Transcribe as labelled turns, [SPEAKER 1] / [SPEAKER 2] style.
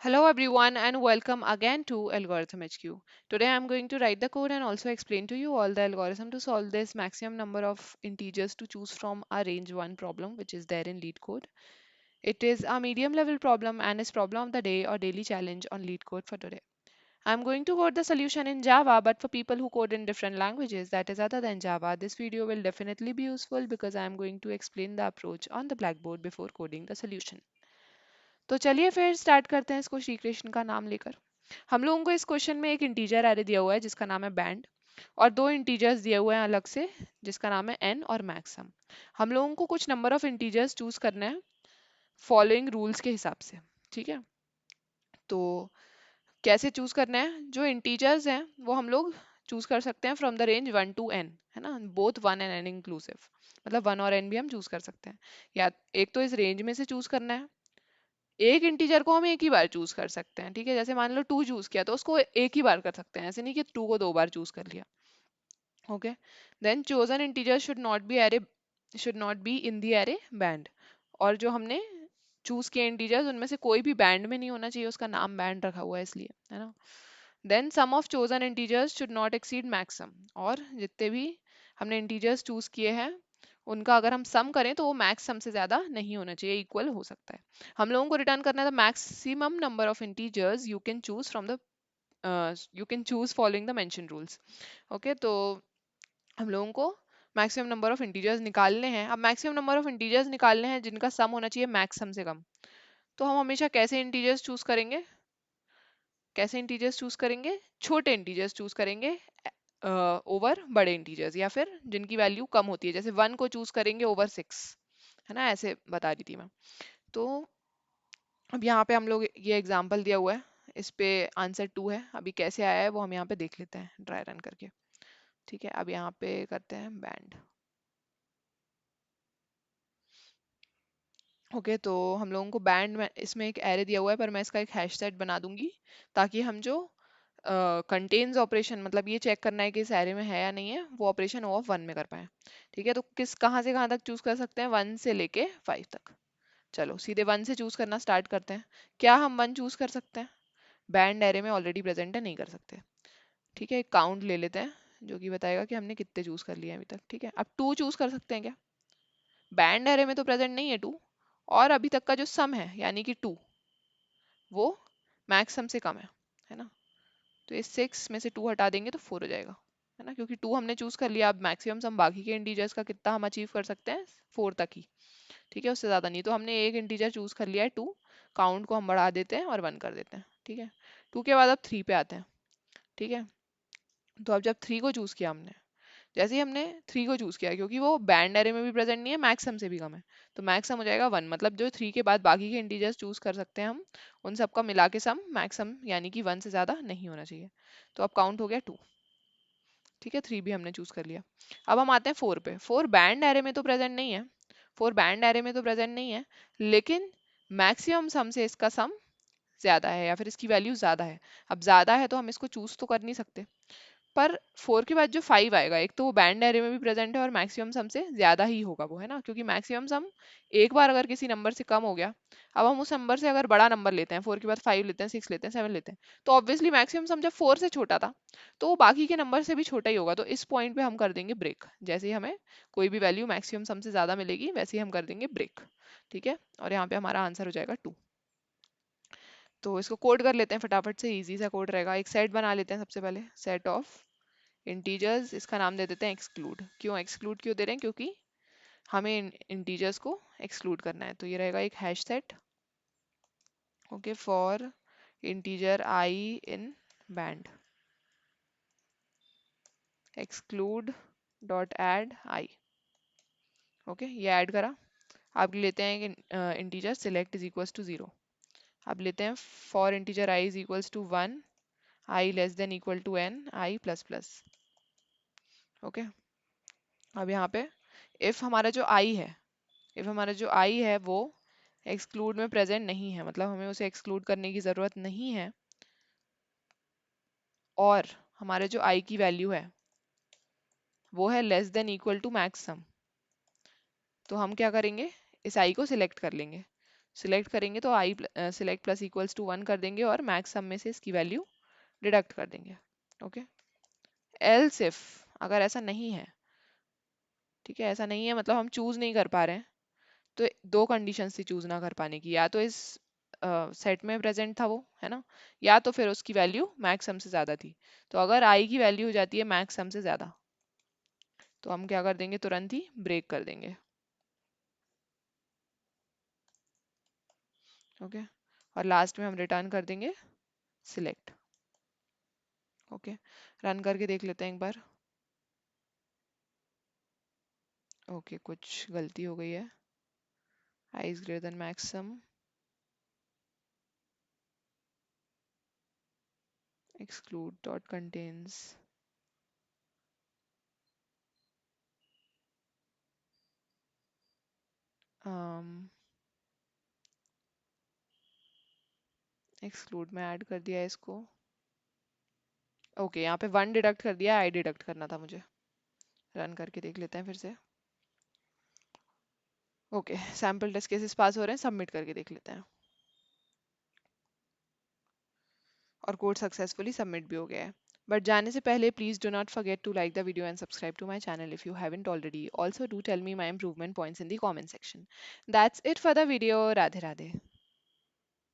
[SPEAKER 1] Hello everyone and welcome again to Algorithm HQ. Today I'm going to write the code and also explain to you all the algorithm to solve this maximum number of integers to choose from a range 1 problem which is there in LeetCode. It is a medium level problem and is problem of the day or daily challenge on LeetCode for today. I'm going to code the solution in Java, but for people who code in different languages that is other than Java, this video will definitely be useful because I'm going to explain the approach on the blackboard before coding the solution. तो चलिए फिर start करते हैं इसको श्री कृष्ण का नाम लेकर। हम लोगों को इस क्वेश्चन में एक इंटीजर एरे दिया हुआ है जिसका नाम है बैंड और दो इंटीजर्स दिए हुए हैं अलग से जिसका नाम है एन और मैक्सम। हम लोगों को कुछ नंबर ऑफ इंटीजर्स चूज करना है फॉलोइंग रूल्स के हिसाब से। ठीक है, तो कैसे चूज करना है? जो इंटीजर्स हैं वो हम लोग चूज कर सकते हैं from the range 1 to n, है ना, बोथ 1 and n इंक्लूसिव, मतलब 1 और n भी हम चूज कर सकते हैं। या एक तो इस रेंज में से चूज करना है, एक इंटीजर को हम एक ही बार चूज कर सकते हैं। ठीक है, जैसे मान लो 2 चूज किया तो उसको एक ही बार कर सकते हैं, ऐसे नहीं कि 2 को दो बार चूज कर लिया। Okay, then chosen integer should not be in the array banned. और जो हमने चूज किए इंटीजर्स उनमें से कोई भी बैंड में नहीं होना चाहिए, उसका नाम बैंड रखा हुआ है इसलिए, है ना। Then sum of chosen integers should not exceed maximum, और जितने भी हमने इंटीजर्स चूज किए हैं उनका अगर हम सम करें तो वो मैक्स सम से ज्यादा नहीं होना चाहिए, इक्वल हो सकता है। हम लोगों को रिटर्न करना है the maximum number of integers you can choose from the you can choose following the mention rules. Okay, तो हम लोगों को मैक्सिमम नंबर ऑफ इंटीजर्स निकालने हैं। अब मैक्सिमम नंबर ऑफ इंटीजर्स निकालने हैं जिनका सम होना चाहिए मैक्स सम से कम। तो हम हमेशा कैसे इंटीजर्स चूज करेंगे? कैसे इंटीजर्स चूज करेंगे? छोटे इंटीजर्स चूज करेंगे ओवर बड़े इंटीजर्स, या फिर जिनकी वैल्यू कम होती है, जैसे 1 को चूज करेंगे ओवर 6, है ना, ऐसे बता रही थी मैं। तो अब यहाँ पे हम लोग ये एग्जांपल दिया हुआ है, इस पे आंसर 2 है। अभी कैसे आया है वो हम यहाँ पे देख लेते हैं ट्राई रन करके। ठीक है, अब यहाँ पे करते हैं बैंड। ओके, तो हम लोगों को बैंड में इसमें एक एरे दिया हुआ है, पर मैं इसका एक हैश सेट बना दूंगी ताकि हम जो कंटेन्स ऑपरेशन, मतलब ये चेक करना है कि इस एरे में है या नहीं है, वो ऑपरेशन ओ ऑफ 1 में कर पाए। ठीक है, तो किस कहाँ से कहाँ तक चूज कर सकते हैं? 1 से लेके 5 तक। चलो सीधे 1 से चूज करना स्टार्ट करते हैं। क्या हम 1 चूज कर सकते हैं? बैंड एरे में ऑलरेडी प्रेजेंट है, नहीं कर सकते। ठीक है, एक काउंट ले लेते हैं जो कि बताएगा कि हमने कितने चूज कर लिए अभी तक। ठीक है, अब 2 चूज कर सकते हैं क्या? बैंड एरे में तो प्रेजेंट नहीं है 2, और अभी तक का जो सम है यानी कि 2, वो मैक्स सम से कम है ना। तो इस 6 में से 2 हटा देंगे तो 4 हो जाएगा, है ना, क्योंकि 2 हमने चूज कर लिया। अब मैक्सिमम सम बाकी के इंटीजर्स का कितना हम अचीव कर सकते हैं? 4 तक ही। ठीक है, उससे ज्यादा नहीं। तो हमने एक इंटीजर चूज कर लिया है 2, काउंट को हम बढ़ा देते हैं और 1 कर देते हैं। ठीक है, 2 के बाद अब 3 पे आते हैं। ठीक है, तो अब जब 3 को चूज किया हमने, जैसे ही हमने 3 को चूज किया, क्योंकि वो बैंड एरे में भी प्रेजेंट नहीं है, मैक्सिमम से भी कम है, तो मैक्सिमम हो जाएगा 1। मतलब जो 3 के बाद बाकी के इंटीजर्स चूज कर सकते हैं हम, उन सबका मिला के सम मैक्सिमम यानी कि 1 से ज्यादा नहीं होना चाहिए। तो अब काउंट हो गया 2। ठीक है, 3 भी हमने चूज कर लिया। अब हम आते हैं 4 पे। 4 बैंड एरे में तो प्रेजेंट नहीं है, 4 बैंड एरे में तो प्रेजेंट नहीं है, लेकिन मैक्सिमम सम से इसका सम ज्यादा है या फिर इसकी वैल्यू ज्यादा है। अब ज्यादा है तो हम इसको चूज तो कर नहीं सकते, पर 4 के बाद जो 5 आएगा, एक तो वो बैंड एरे में भी प्रेजेंट है और मैक्सिमम सम से ज्यादा ही होगा वो, है ना, क्योंकि मैक्सिमम सम एक बार अगर किसी नंबर से कम हो गया, अब हम उस नंबर से अगर बड़ा नंबर लेते हैं, 4 के बाद 5 लेते हैं, 6 लेते हैं, 7 लेते हैं, तो ऑब्वियसली मैक्सिमम सम जब 4 से छोटा था तो वो बाकी के नंबर से भी छोटा ही होगा। तो इस पॉइंट पे हम कर देंगे ब्रेक। जैसे ही हमें कोई भी वैल्यू मैक्सिमम सम से ज्यादा मिलेगी वैसे ही हम कर देंगे ब्रेक। ठीक है, और यहाँ पे हमारा आंसर हो जाएगा 2। तो इसको कोड कर लेते हैं फटाफट से, इजी सा कोड रहेगा। एक सेट बना लेते हैं सबसे पहले, सेट ऑफ इंटीजर्स, इसका नाम दे देते हैं एक्सक्लूड। क्यों एक्सक्लूड क्यों दे रहे हैं? क्योंकि हमें इंटीजर्स को एक्सक्लूड करना है। तो ये रहेगा एक hash set, okay, for integer i in banned, exclude dot add i. Okay, ये ऐड करा। अब लेते हैं integer select is equals to 0। अब लेते हैं for integer i is equals to 1, i less than equal to n, i plus plus. Okay, अब यहाँ पे इफ हमारा जो आई है, इफ हमारा जो आई है वो एक्सक्लूड में प्रेजेंट नहीं है, मतलब हमें उसे एक्सक्लूड करने की जरूरत नहीं है, और हमारे जो आई की वैल्यू है वो है less than equal to max sum, तो हम क्या करेंगे? इस आई को सिलेक्ट कर लेंगे। सिलेक्ट करेंगे तो i select plus equals to 1 कर देंगे और मैक्स सम में से इसकी वैल्यू डिडक्ट कर देंगे। ओके, एल्स इफ अगर ऐसा नहीं है, ठीक है, ऐसा नहीं है मतलब हम चूज नहीं कर पा रहे हैं, तो दो कंडीशंस थी चूज ना कर पाने की, या तो इस सेट में प्रेजेंट था वो, है ना, या तो फिर उसकी वैल्यू मैक्स सम से ज्यादा थी। तो अगर आई की वैल्यू हो जाती है मैक्स सम से ज्यादा, तो हम क्या कर देंगे, तुरंत ही ब्रेक कर देंगे। ओके, और लास्ट में हम रिटर्न कर देंगे सिलेक्ट। ओके, रन करके देख लेते हैं एक बार। ओके, कुछ गलती हो गई है। I is greater than max sum, exclude dot contains um, exclude में ऐड कर दिया है इसको। ओके, यहाँ पे 1 डिडक्ट कर दिया, आई डिडक्ट करना था मुझे। रन करके देख लेते हैं फिर से। Okay, sample test cases pass हो रहे हैं, सबमिट करके देख लेते हैं। और कोड सक्सेसफुली सबमिट भी हो गया है। बट जाने से पहले please do not forget to like the video and subscribe to my channel if you haven't already. Also do tell me my improvement points in the comment section. That's it for the video. Radhe Radhe.